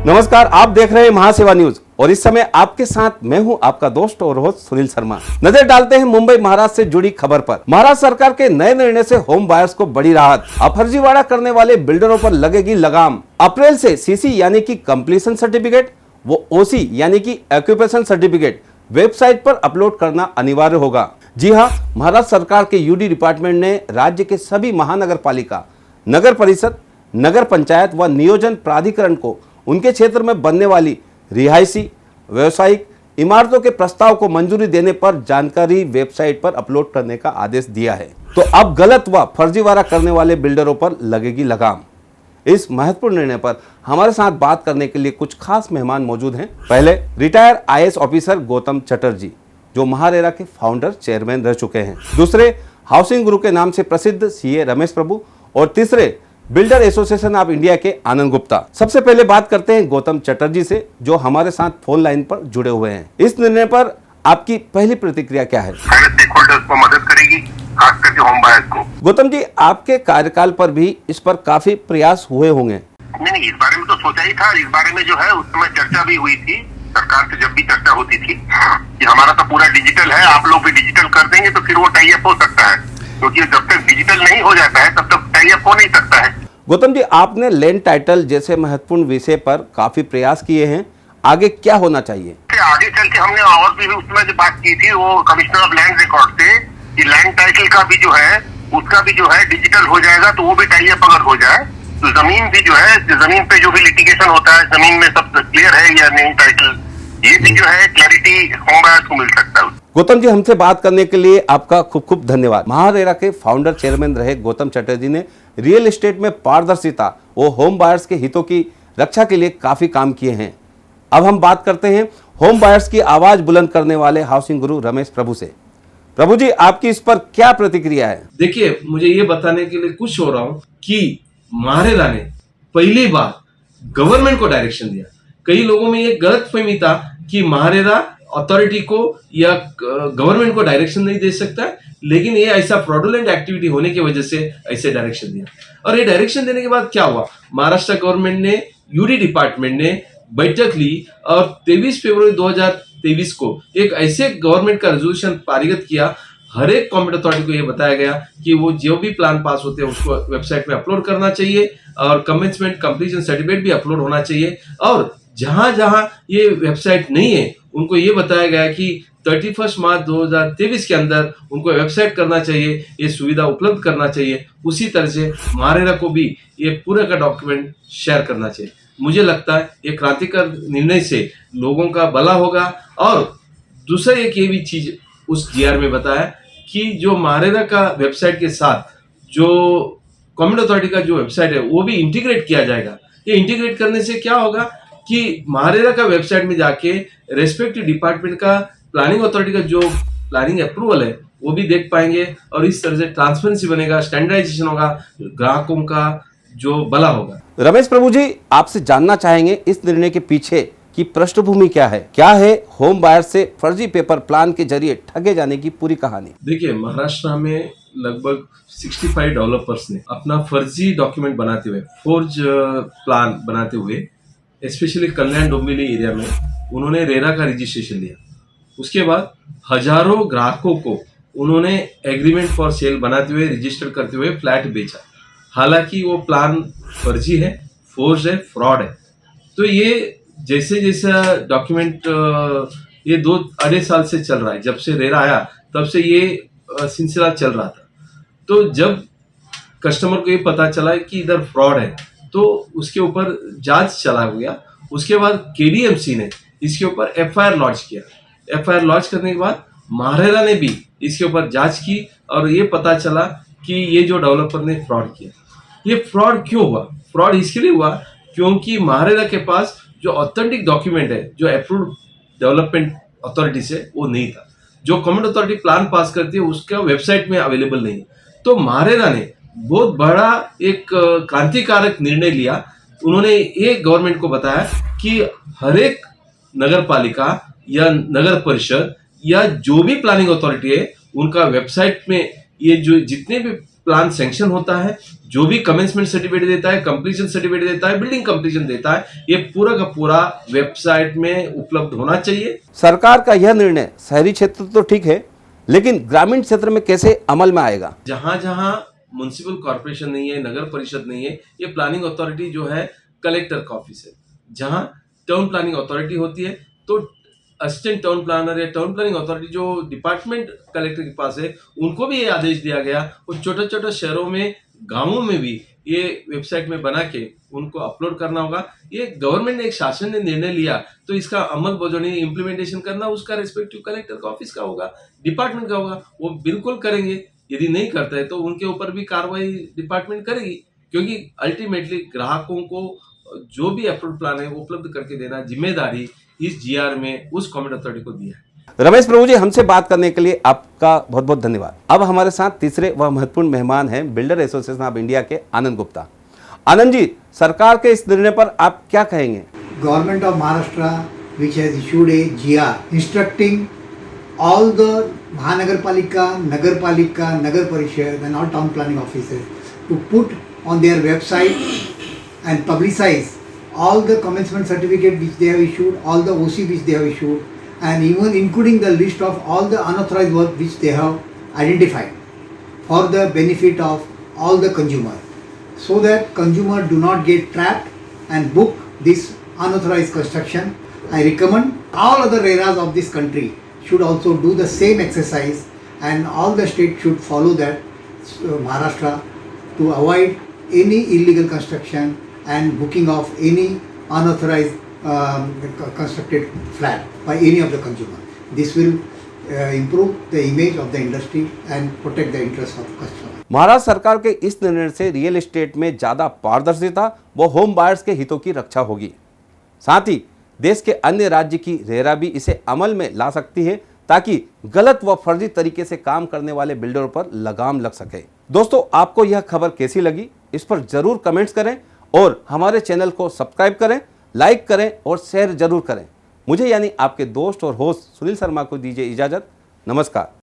नमस्कार, आप देख रहे हैं महासेवा न्यूज और इस समय आपके साथ मैं हूं आपका दोस्त और होस्ट सुनील शर्मा। नजर डालते हैं मुंबई महाराष्ट्र से जुड़ी खबर पर। महाराष्ट्र सरकार के नए निर्णय से होम बायर्स को बड़ी राहत। अब फर्जीवाड़ा करने वाले बिल्डरों पर लगेगी लगाम। अप्रैल से सीसी यानी कि कंप्लीशन सर्टिफिकेट वो ओसी यानी कि ऑक्यूपेशन सर्टिफिकेट वेबसाइट पर अपलोड करना अनिवार्य होगा। जी हाँ, महाराष्ट्र सरकार के यूडी डिपार्टमेंट ने राज्य के सभी महानगर पालिका, नगर परिषद, नगर पंचायत व नियोजन प्राधिकरण को उनके क्षेत्र में बनने वाली रिहायशी व्यावसायिक इमारतों के प्रस्ताव को मंजूरी देने पर जानकारी वेबसाइट पर अपलोड करने का आदेश दिया है। तो अब गलत व फर्जीवाड़ा करने वाले बिल्डरों पर लगेगी लगाम। इस महत्वपूर्ण निर्णय पर हमारे साथ बात करने के लिए कुछ खास मेहमान मौजूद हैं। पहले retire IAS officer Gautam Chatterjee, जो महारेरा के फाउंडर चेयरमैन रह चुके हैं। दूसरे, हाउसिंग गुरु के नाम से प्रसिद्ध सीए रमेश प्रभु और तीसरे, बिल्डर एसोसिएशन ऑफ इंडिया के आनंद गुप्ता। सबसे पहले बात करते हैं गौतम चटर्जी से, जो हमारे साथ फोन लाइन पर जुड़े हुए हैं। इस निर्णय पर आपकी पहली प्रतिक्रिया क्या है? स्टेकहोल्डर्स को मदद करेगी, खास करके होम बायर्स को। गौतम जी, आपके कार्यकाल पर भी इस पर काफी प्रयास हुए होंगे। नहीं, इस बारे में तो सोचा ही था। इस बारे में जो है उस समय चर्चा भी हुई थी सरकार से, जब भी चर्चा होती थी कि हमारा तो पूरा डिजिटल है, आप लोग भी डिजिटल कर देंगे तो फिर वो टाई अप हो सकता है, क्योंकि जब तक डिजिटल नहीं हो जाता है तब तक टाई अप हो नहीं सकता है। गौतम जी, आपने लैंड टाइटल जैसे महत्वपूर्ण विषय पर काफी प्रयास किए हैं, आगे क्या होना चाहिए? आगे चल के हमने और भी उसमें जो बात की थी वो कमिश्नर ऑफ लैंड रिकॉर्ड से कि लैंड टाइटल का भी जो है उसका भी जो है डिजिटल हो जाएगा, तो वो भी टाई अप अगर हो जाए तो जमीन भी जो है, जमीन पे जो भी लिटिगेशन होता है, जमीन में सब क्लियर है या नहीं टाइटल, ये भी जो है क्लैरिटी होम बायर्स को मिल सकता है। गौतम जी, हमसे बात करने के लिए आपका खूब खूब धन्यवाद। महारेरा के फाउंडर चेयरमैन रहे गौतम चटर्जी ने रियल एस्टेट में पारदर्शिता और होम बायर्स के हितों की रक्षा के लिए काफी काम किए हैं। अब हम बात करते हैं होम बायर्स की आवाज बुलंद करने वाले हाउसिंग गुरु रमेश प्रभु से। प्रभु जी, आपकी इस पर क्या प्रतिक्रिया है? देखिए, मुझे ये बताने के लिए खुश हो रहा हूं कि महारेरा ने पहली बार गवर्नमेंट को डायरेक्शन दिया। कई लोगों में ये गलतफहमी था कि महारेरा अथॉरिटी को या गवर्नमेंट को डायरेक्शन नहीं दे सकता, लेकिन ये ऐसा फ्रॉडुलेंट एक्टिविटी होने की वजह से ऐसे डायरेक्शन दिया। और ये डायरेक्शन देने के बाद क्या हुआ, महाराष्ट्र गवर्नमेंट ने, यूडी डिपार्टमेंट ने बैठक ली और 23 फरवरी 2023 को एक ऐसे गवर्नमेंट का रेजोल्यूशन पारित किया। हर एक कॉम्पिटेंट अथॉरिटी को यह बताया गया कि वो जो भी प्लान पास होते हैं उसको वेबसाइट में अपलोड करना चाहिए और कमेंसमेंट कंप्लीशन सर्टिफिकेट भी अपलोड होना चाहिए। और जहां जहां ये वेबसाइट नहीं है उनको ये बताया गया कि 31 मार्च 2023 के अंदर उनको वेबसाइट करना चाहिए, ये सुविधा उपलब्ध करना चाहिए। उसी तरह से महारेरा को भी ये पूरा का डॉक्यूमेंट शेयर करना चाहिए। मुझे लगता है ये क्रांतिकारी निर्णय से लोगों का भला होगा। और दूसरा एक ये भी चीज उस जीआर में बताया कि जो महारेरा का वेबसाइट के साथ जो कॉम्पिटेंट अथॉरिटी का जो वेबसाइट है वो भी इंटीग्रेट किया जाएगा। ये इंटीग्रेट करने से क्या होगा कि महारेरा का वेबसाइट में जाके रेस्पेक्टिव डिपार्टमेंट का प्लानिंग अथॉरिटी का जो प्लानिंग अप्रूवल है वो भी देख पाएंगे और इस तरह से ट्रांसपेरेंसी बनेगा, स्टैंडर्डाइजेशन होगा, ग्राहकों का जो भला होगा। रमेश प्रभु जी, आपसे जानना चाहेंगे इस निर्णय के पीछे की पृष्ठभूमि क्या है? क्या है होम बायर से फर्जी पेपर प्लान के जरिए ठगे जाने की पूरी कहानी? देखिए, महाराष्ट्र में लगभग 65 डेवलपर्स ने अपना फर्जी डॉक्यूमेंट बनाते हुए, फोर्ज प्लान बनाते हुए, स्पेशली कल्याण डोंबिवली एरिया में उन्होंने रेरा का रजिस्ट्रेशन लिया। उसके बाद हजारों ग्राहकों को उन्होंने एग्रीमेंट फॉर सेल बनाते हुए, रजिस्टर करते हुए फ्लैट बेचा। हालांकि वो प्लान फर्जी है, फोर्ज है, फ्रॉड है। तो ये जैसे जैसा डॉक्यूमेंट ये 2-2.5 साल से चल रहा है, जब से रेरा आया तब से ये सिलसिला चल रहा था। तो जब कस्टमर को ये पता चला कि इधर फ्रॉड है तो उसके ऊपर जांच चला गया। उसके बाद केडीएमसी ने इसके ऊपर एफआईआर लॉन्च किया। एफआईआर लॉन्च करने के बाद महारेरा ने भी इसके ऊपर जांच की और ये पता चला कि ये जो डेवलपर ने फ्रॉड किया। ये फ्रॉड क्यों हुआ? फ्रॉड इसके लिए हुआ क्योंकि महारेरा के पास जो ऑथेंटिक डॉक्यूमेंट है जो अप्रूव्ड डेवलपमेंट अथॉरिटी से वो नहीं था। जो कमेंट अथॉरिटी प्लान पास करती है उसका वेबसाइट में अवेलेबल नहीं है। तो महारेरा ने बहुत बड़ा एक क्रांतिकारक निर्णय लिया। उन्होंने ये गवर्नमेंट को बताया कि हर एक नगर पालिका या नगर परिषद या जो भी प्लानिंग अथॉरिटी है उनका वेबसाइट में ये जो जितने भी प्लान सैंक्शन होता है, जो भी कमेंसमेंट सर्टिफिकेट देता है, कंप्लीशन सर्टिफिकेट देता है, बिल्डिंग कंप्लीशन देता है, ये पूरा का पूरा वेबसाइट में उपलब्ध होना चाहिए। सरकार का यह निर्णय शहरी क्षेत्र तो ठीक है, लेकिन ग्रामीण क्षेत्र में कैसे अमल में आएगा? जहां जहां म्युनिसिपल कॉर्पोरेशन नहीं है, नगर परिषद नहीं है, ये प्लानिंग अथॉरिटी जो है कलेक्टर का ऑफिस है। जहां टाउन प्लानिंग अथॉरिटी होती है तो असिस्टेंट टाउन प्लानर या टाउन प्लानिंग अथॉरिटी जो डिपार्टमेंट कलेक्टर के पास है, उनको भी ये आदेश दिया गया और छोटे छोटे शहरों में, गांवों में भी ये वेबसाइट में बना के उनको अपलोड करना होगा। ये गवर्नमेंट ने, एक शासन ने निर्णय लिया तो इसका अमल बजौनी, इम्प्लीमेंटेशन करना उसका रेस्पेक्टिव कलेक्टर का ऑफिस का होगा, डिपार्टमेंट का होगा। वो बिल्कुल करेंगे। यदि नहीं करता है तो उनके ऊपर भी कार्रवाई डिपार्टमेंट करेगी, क्योंकि अल्टीमेटली ग्राहकों को जो भी अप्रूव्ड प्लान है वो उपलब्ध करके देना जिम्मेदारी इस जीआर में उस कॉमेंट अथॉरिटी को दिया है। रमेश प्रभु जी, हमसे बात करने के लिए आपका बहुत बहुत धन्यवाद। अब हमारे साथ तीसरे व महत्वपूर्ण मेहमान हैं बिल्डर एसोसिएशन ऑफ इंडिया के आनंद गुप्ता। आनंद जी, सरकार के इस निर्णय पर आप क्या कहेंगे? Government of Maharashtra, which has issued a GR instructing all the Mahanagarpalika, Nagarpalika, Nagar Parishad and all town planning offices to put on their website and publicize all the commencement certificate which they have issued, all the OC which they have issued, and even including the list of all the unauthorized work which they have identified for the benefit of all the consumer, so that consumer do not get trapped and book this unauthorized construction. I recommend all other areas of this country should also do the same exercise, and all the states should follow that, Maharashtra, to avoid any illegal construction and booking of any unauthorized constructed flat by any of the consumer. This will improve the image of the industry and protect the interests of customer. Maharashtra सरकार के इस निर्णय से real estate में ज्यादा पारदर्शिता व home buyers के हितों की रक्षा होगी। साथ ही देश के अन्य राज्य की रेरा भी इसे अमल में ला सकती है, ताकि गलत व फर्जी तरीके से काम करने वाले बिल्डरों पर लगाम लग सके। दोस्तों, आपको यह खबर कैसी लगी, इस पर जरूर कमेंट्स करें और हमारे चैनल को सब्सक्राइब करें, लाइक करें और शेयर जरूर करें। मुझे यानी आपके दोस्त और होस्ट सुनील शर्मा को दीजिए इजाजत। नमस्कार।